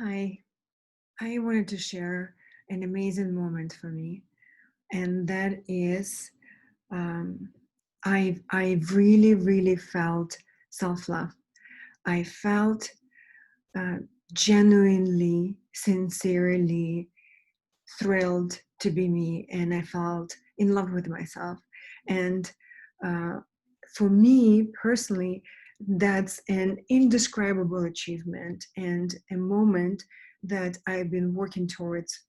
Hi, I wanted to share an amazing moment for me, and that is um, I really felt self-love. I felt uh, genuinely, sincerely thrilled to be me, and I felt in love with myself. And uh, for me personally, that's an indescribable achievement and a moment that I've been working towards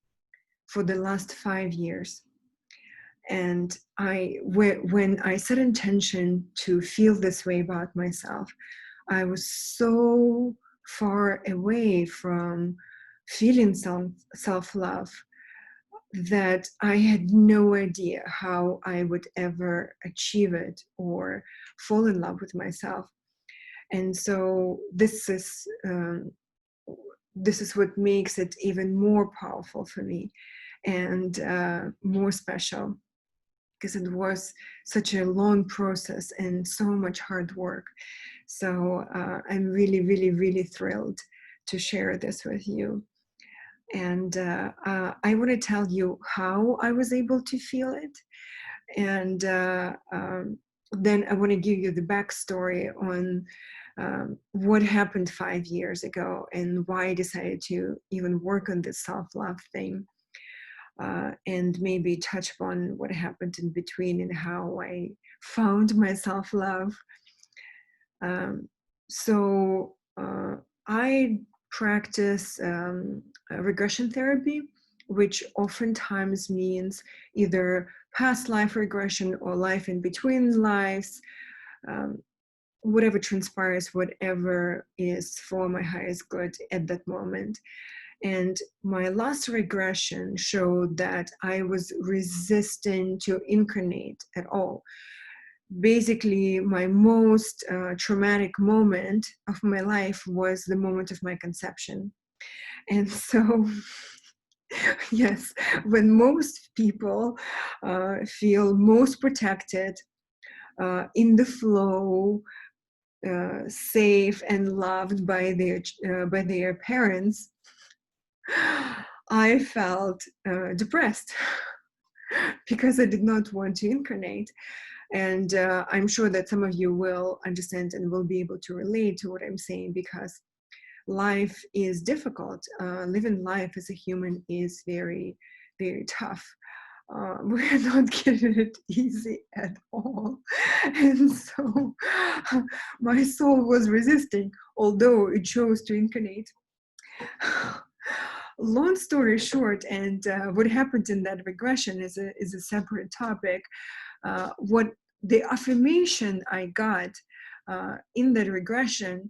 for the last 5 years. And when I set intention to feel this way about myself, I was so far away from feeling self-love that I had no idea how I would ever achieve it or fall in love with myself. And so this is what makes it even more powerful for me and more special, because it was such a long process and so much hard work. So I'm really thrilled to share this with you. And I want to tell you how I was able to feel it. And then I want to give you the backstory on what happened 5 years ago and why I decided to even work on this self-love thing. And maybe touch upon what happened in between and how I found my self-love. Um, so I practice regression therapy, which oftentimes means either past life regression or life in between lives, um, whatever transpires, whatever is for my highest good at that moment. And my last regression showed that I was resistant to incarnate at all. Basically, my most traumatic moment of my life was the moment of my conception. And so, yes, when most people feel most protected, in the flow, safe and loved by their parents, I felt depressed because I did not want to incarnate. And I'm sure that some of you will understand and will be able to relate to what I'm saying, because life is difficult. Living life as a human is very tough. We're not getting it easy at all. And so my soul was resisting, although it chose to incarnate. Long story short, and what happened in that regression is a separate topic. What the affirmation I got in that regression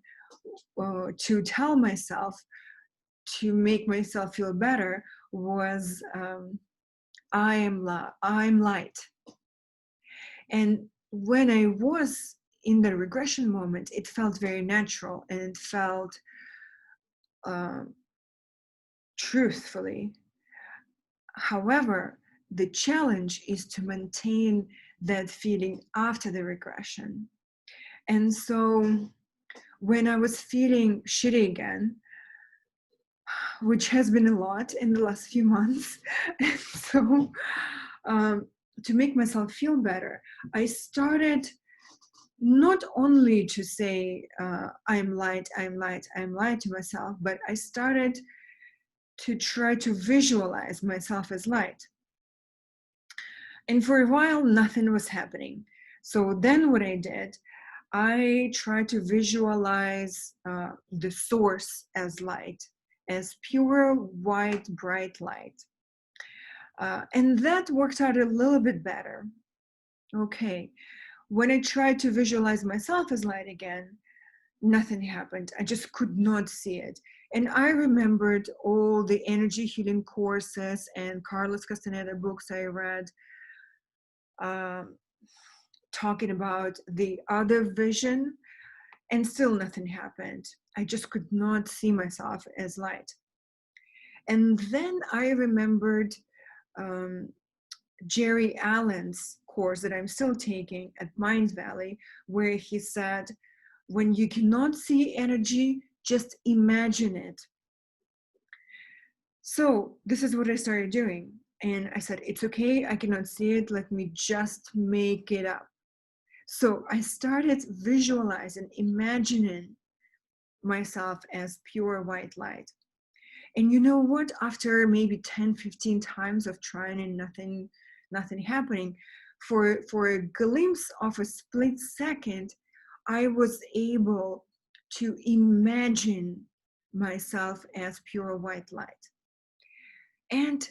to tell myself, to make myself feel better, was I am love, I'm light. And when I was in the regression moment, it felt very natural and it felt uh, truthfully. However, the challenge is to maintain that feeling after the regression. And so when I was feeling shitty again, which has been a lot in the last few months, and so to make myself feel better, I started not only to say, I'm light, I'm light, I'm light to myself, but I started to try to visualize myself as light. And for a while, nothing was happening. So then what I did, I tried to visualize the source as light, as pure, white, bright light. And that worked out a little bit better. Okay. When I tried to visualize myself as light again, nothing happened. I just could not see it. And I remembered all the energy healing courses and Carlos Castaneda books I read, um, talking about the other vision, and still nothing happened. I just could not see myself as light. And then I remembered um, Jerry Allen's course that I'm still taking at Mind Valley, where he said, when you cannot see energy, just imagine it. So this is what I started doing. And I said, it's okay, I cannot see it. Let me just make it up. So I started visualizing, imagining myself as pure white light. And you know what? After maybe 10, 15 times of trying and nothing happening, for a glimpse of a split second, I was able to imagine myself as pure white light. And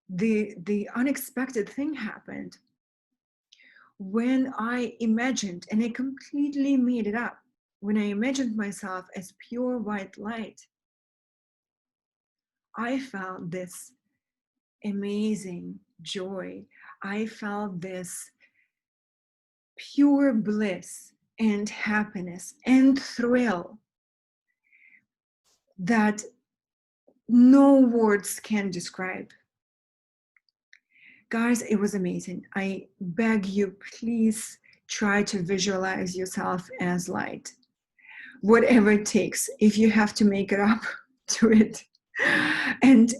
the unexpected thing happened when I imagined, and I completely made it up, when I imagined myself as pure white light, I felt this amazing joy. I felt this pure bliss and happiness and thrill that no words can describe. Guys, it was amazing. I beg you, please try to visualize yourself as light. Whatever it takes, if you have to make it up, do it. And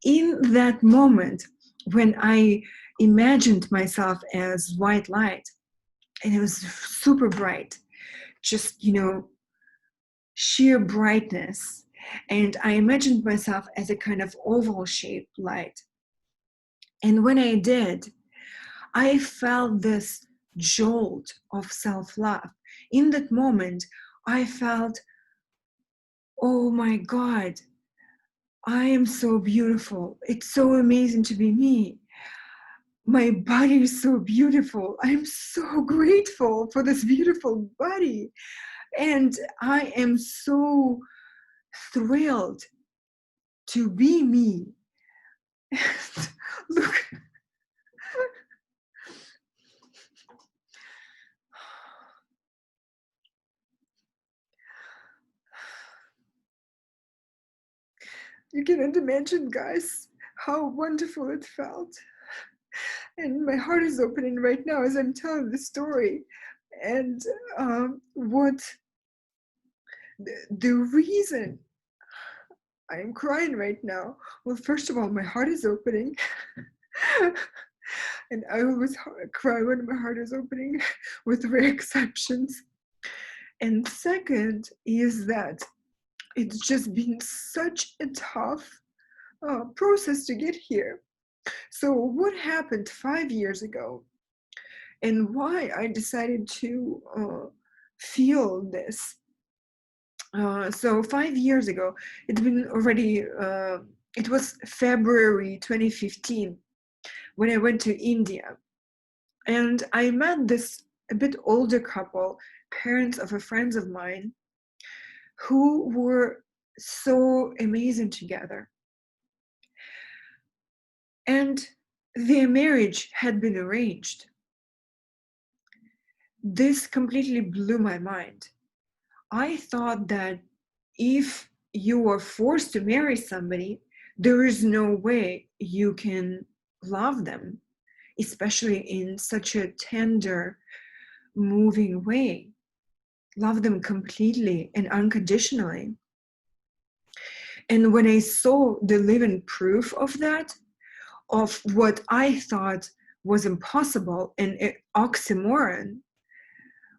in that moment, when I imagined myself as white light, and it was super bright, just, sheer brightness. And I imagined myself as a kind of oval shaped light. And when I did, I felt this jolt of self-love. In that moment, I felt, oh my God, I am so beautiful. It's so amazing to be me. My body is so beautiful. I'm so grateful for this beautiful body. And I am so thrilled to be me. Look, you cannot imagine, guys, how wonderful it felt. And my heart is opening right now as I'm telling the story. And what the reason I'm crying right now, well, first of all, my heart is opening. And I always cry when my heart is opening, with rare exceptions. And second is that it's just been such a tough process to get here. So what happened 5 years ago, and why I decided to feel this? So 5 years ago, it's been already, it was February 2015 when I went to India. And I met this a bit older couple, parents of a friends of mine, who were so amazing together. And their marriage had been arranged. This completely blew my mind. I thought that if you are forced to marry somebody, there is no way you can love them, especially in such a tender, moving way. Love them completely and unconditionally. And when I saw the living proof of that, of what I thought was impossible and an oxymoron,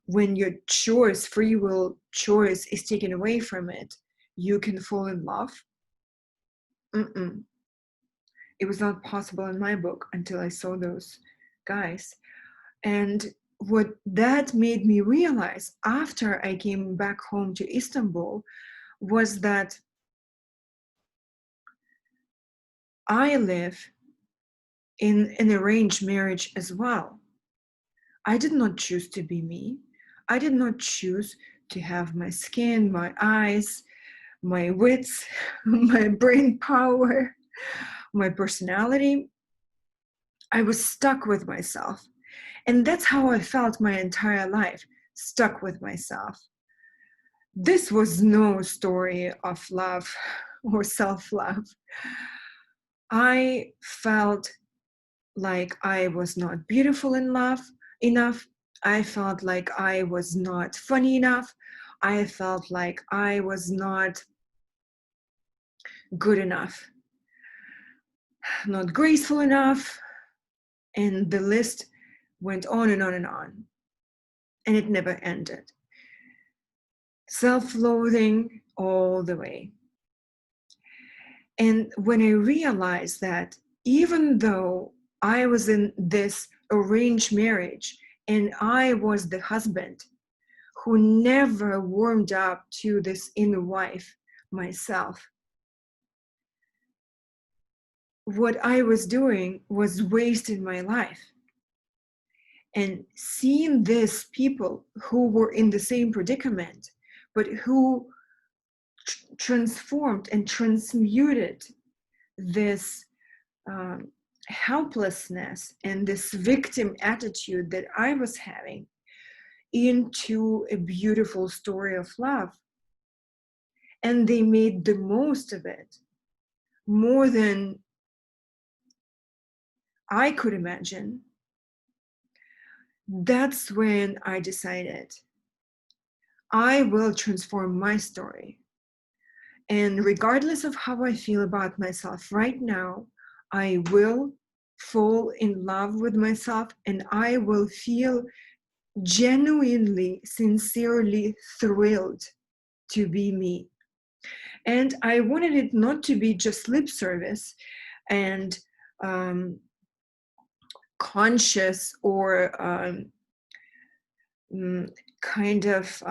when your choice, free will choice, is taken away from it, you can fall in love. It was not possible in my book until I saw those guys. And what that made me realize after I came back home to Istanbul was that I live in an arranged marriage as well. I did not choose to be me. I did not choose to have my skin, my eyes, my wits, my brain power, my personality. I was stuck with myself. And that's how I felt my entire life, stuck with myself. This was no story of love or self-love. I felt like I was not beautiful enough. I felt like I was not funny enough. I felt like I was not good enough. not graceful enough. And the list went on and on and on. And it never ended. Self-loathing all the way. And when I realized that even though I was in this arranged marriage and I was the husband who never warmed up to this inner wife myself, what I was doing was wasting my life. And seeing these people who were in the same predicament, but who transformed and transmuted this helplessness and this victim attitude that I was having into a beautiful story of love. And they made the most of it, more than I could imagine. That's when I decided I will transform my story. And regardless of how I feel about myself right now, I will fall in love with myself and I will feel genuinely, sincerely thrilled to be me. And I wanted it not to be just lip service and conscious or kind of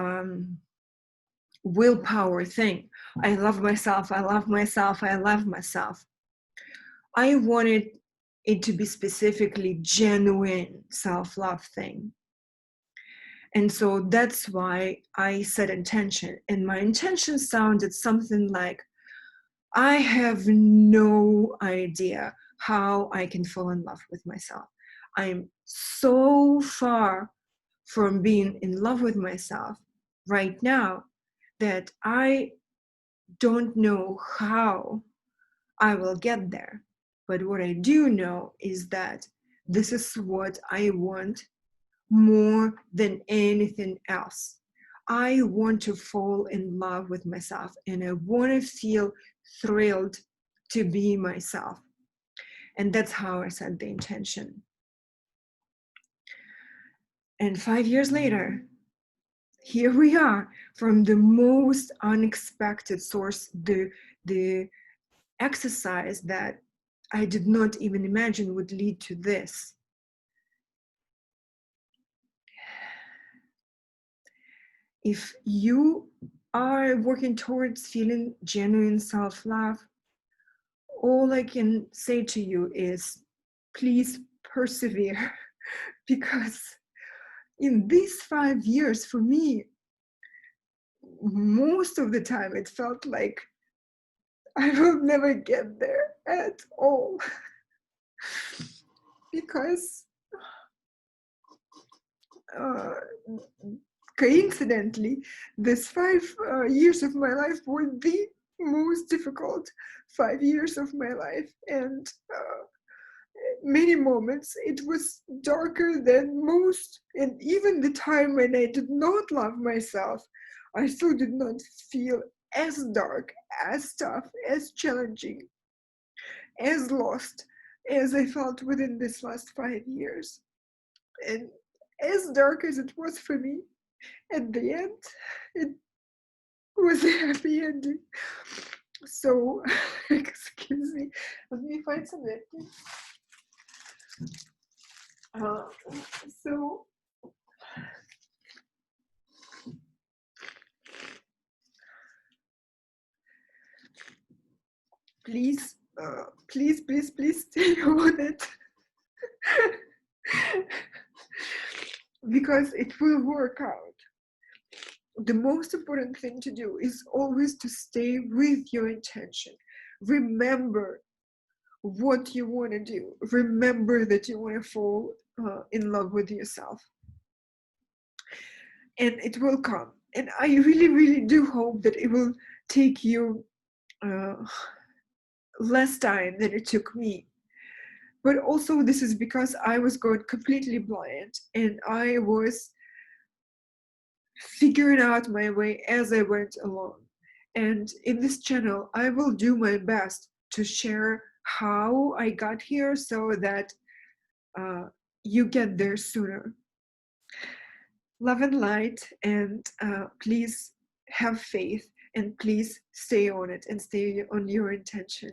willpower thing. I love myself, I love myself, I love myself. I wanted it to be specifically genuine self-love thing. And so that's why I set intention. And my intention sounded something like, I have no idea how I can fall in love with myself. I'm so far from being in love with myself right now that I don't know how I will get there. But what I do know is that this is what I want more than anything else. I want to fall in love with myself and I want to feel thrilled to be myself. And that's how I set the intention. And 5 years later, here we are from the most unexpected source, the exercise that I did not even imagine would lead to this. If you are working towards feeling genuine self-love, all I can say to you is please persevere, because in these 5 years for me, most of the time it felt like I will never get there at all. Because coincidentally, these 5 years of my life were the most difficult 5 years of my life. And many moments it was darker than most. And even the time when I did not love myself, I still did not feel as dark, as tough, as challenging, as lost as I felt within this last 5 years. And as dark as it was for me, at the end, it was a happy ending. So, excuse me, let me find some napkins. So, please, please stay on it. Because it will work out. The most important thing to do is always to stay with your intention. Remember what you want to do. Remember that you want to fall in love with yourself. And it will come. And I really, really do hope that it will take you less time than it took me. But also this is because I was going completely blind and I was figuring out my way as I went along. And in this channel, I will do my best to share how I got here so that you get there sooner. Love and light, and please have faith, and please stay on it and stay on your intention.